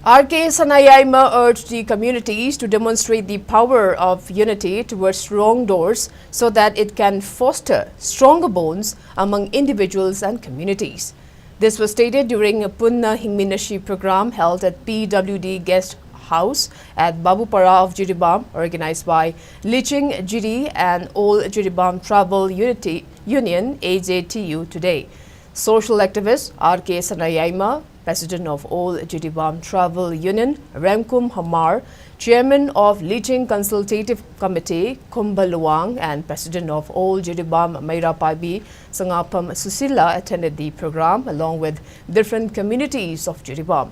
RK Sanayaima urged the communities to demonstrate the power of unity towards wrongdoers so that it can foster stronger bonds among individuals and communities. This was stated during a Punna Hingminashi program held at PWD Guest House at Babupara of Jiribam, organized by Liching Jiri and All Jiribam Travel Unity Union AJTU today. Social activist RK Sanayaima, President of All Jiribam Travel Union, Remkum Hamar, Chairman of Liching Consultative Committee, Kumbaluang, and President of All Jiribam Mairapabi, Sangapam Susila attended the program along with different communities of Jiribam.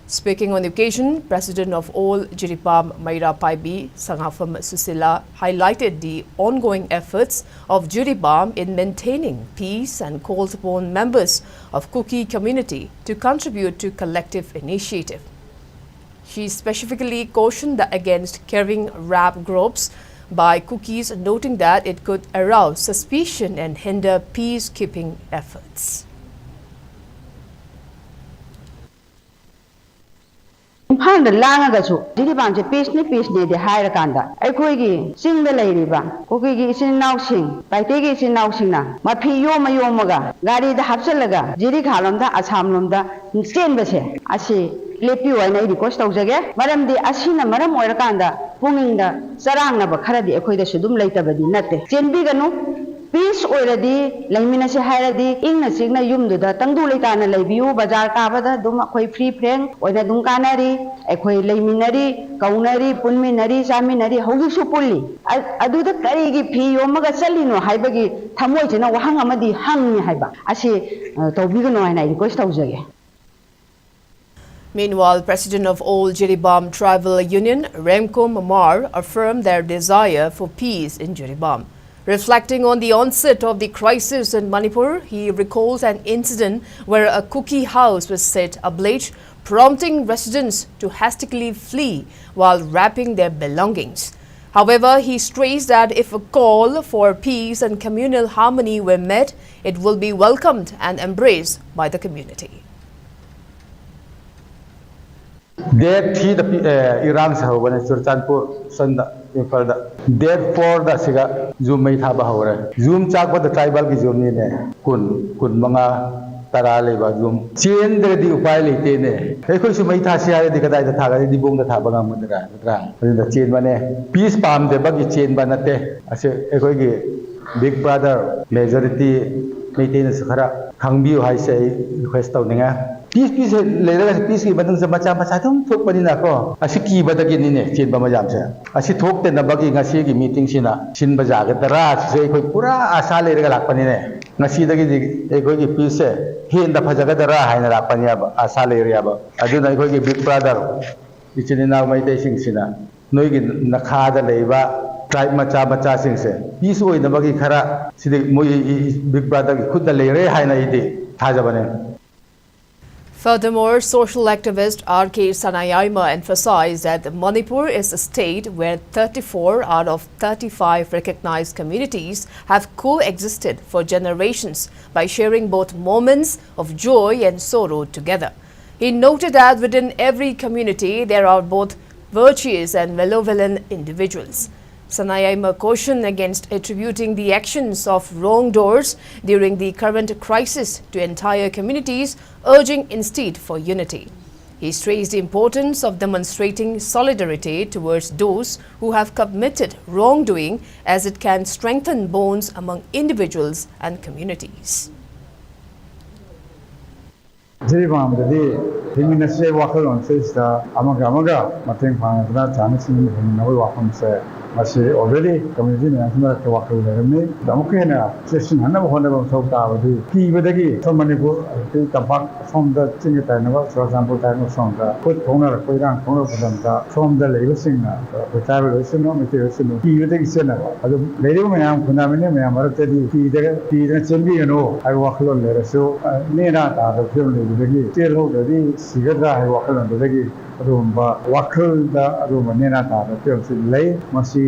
Speaking on the occasion, President of All Jiribam Mairapabi, Sangapam Susila, highlighted the ongoing efforts of Jiribam in maintaining peace and called upon members of Kuki community to contribute to collective initiative. She specifically cautioned against carrying rap groups by Kukis, noting that it could arouse suspicion and hinder peacekeeping efforts. Imphal the Langagasu, Jiribam, peace ni the higher kanda. Equigi, sing the lady ban, Kuki is in now sing, Paitegi is in now singna, Mapi Yoma Yomaga, Gadi the Hapsalaga, Jiri Kalunda, Asamlunda, Stenbase, Asi, Lepu and Lady Costa Zaga, Madame de Asina, Madame Orakanda, Punging the Saranga Bakara, the Equida Sudum later, but the Nate. Bigano. Peace already, Lamina Saharadi, in a signal yum to the Tangulitana Labiu, Bazar Kavada, Duma Koi free prank, or the Dunkanari, a Koi Laminari, Kaunari, Punminari, Saminari, Hogi Supuli. I do the Karigi P, Omaga Salino, Hibagi, Tamoitina, Hangamadi, Hang Hiba. I say, Tobigano and I request Ozage. Meanwhile, President of All Jiribam Travel Union, Remkum Hamar, affirmed their desire for peace in Jiribam. Reflecting on the onset of the crisis in Manipur, he recalls an incident where a cookie house was set ablaze, prompting residents to hastily flee while wrapping their belongings. However, he stressed that if a call for peace and communal harmony were met, it will be welcomed and embraced by the community. There, the Iran Sahawan, Surtanpur, Sanda, Imphal. Therefore, the Siga Zoom may have a horror. Zoom chak with the tribal Zoom in Kun Manga Taraleva Zoom. Chain the Upile, Echo may Tasia, the Kada, the Taga, the Boom, the Tabagam, the chain money. Peace palm, the buggy chain banate, as a big brother, majority maintenance, Hangbu, I say, request of Ninga. Peace later peace given the Machatum took Paninaco, a Siki Batagin in it, Chin Bamajamsa. As she talked in the Buggy Nasigi meeting Sina, Shin Bazaga, the Rat, say, Pura, a Sale Lapanine. Nasida, they go give peace, he in the Pazagara, and Lapanyaba, a Sale Riaba. I do not go give big brother, which in now my dating Sina. Noigin Nakada Leva, tribe Macha sings. Peace in the Buggy Kara, see the big brother could the Lere Hainaidi, Hazabane. Furthermore, social activist RK Sanayaima emphasized that Manipur is a state where 34 out of 35 recognized communities have coexisted for generations by sharing both moments of joy and sorrow together. He noted that within every community there are both virtuous and malevolent individuals. Sanayaima cautioned against attributing the actions of wrongdoers during the current crisis to entire communities, urging instead for unity. He stressed the importance of demonstrating solidarity towards those who have committed wrongdoing, as it can strengthen bonds among individuals and communities. Jiribam the Hingminashi Wakal on Sister Amagamaga, Matin Pangana, Tanisi, Hingnawi Wakam Masi already community national Wakal Lermi, Damukina, session Hannah Honda Sota, Key with the Gay, so Manipur, Tabak from the Tingatanova, for example, Tano Songa, put Kona, Koyan, Kona from the label singer, the travel listener, material, Key with the Senna. Lady Mayam, Kunamina, Maratadi, Key, the Chimbi, I walk along there. So, Nina, the film, the Still hold the Sigada, I walk along the ꯑꯗꯨꯒꯨꯝꯕ ꯋꯥꯈꯜꯗ ꯑꯗꯨꯒꯨꯝꯕ ꯅꯦꯅꯥ ꯇꯥꯕ ꯐꯤꯕꯝꯁꯤ ꯂꯩ ꯃꯁꯤ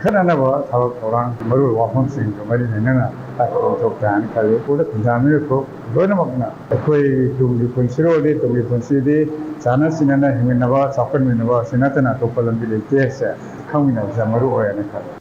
ꯈꯟꯅꯅꯕ ꯊꯕꯛ ꯊꯧꯔꯥꯡ ꯃꯔꯨꯑꯣꯏꯕ ꯋꯥꯐꯝꯁꯤꯡꯒ ꯃꯔꯤ ꯂꯩꯅꯅ ꯄꯥꯏꯈꯠꯊꯣꯛꯀꯦ ꯍꯥꯏꯅ ꯈꯜꯂꯤ ꯎꯗ ꯈꯨꯟꯗꯥꯃꯤꯟꯅꯔꯛꯄ ꯂꯣꯏꯅꯃꯛꯅ ꯑꯩꯈꯣꯏ ꯇꯨꯡꯒꯤ ꯄꯨꯟꯁꯤꯔꯣꯜꯗꯤ ꯇꯨꯡꯒꯤ ꯄꯨꯟꯁꯤꯗꯤ ꯆꯥꯟꯅ ꯆꯤꯟꯅꯅ ꯍꯤꯡꯃꯤꯟꯅꯕ ꯆꯥꯎꯈꯠꯃꯤꯟꯅꯕ ꯑꯁꯤ ꯅꯠꯇꯅ ꯑꯇꯣꯞꯄ ꯂꯝꯕꯤ ꯂꯩꯇꯦ ꯍꯥꯏꯕꯁꯦ ꯈꯪꯃꯤꯟꯅꯕꯁꯦ ꯃꯔꯨ ꯑꯣꯏ ꯍꯥꯏꯅ ꯈꯜꯂꯤ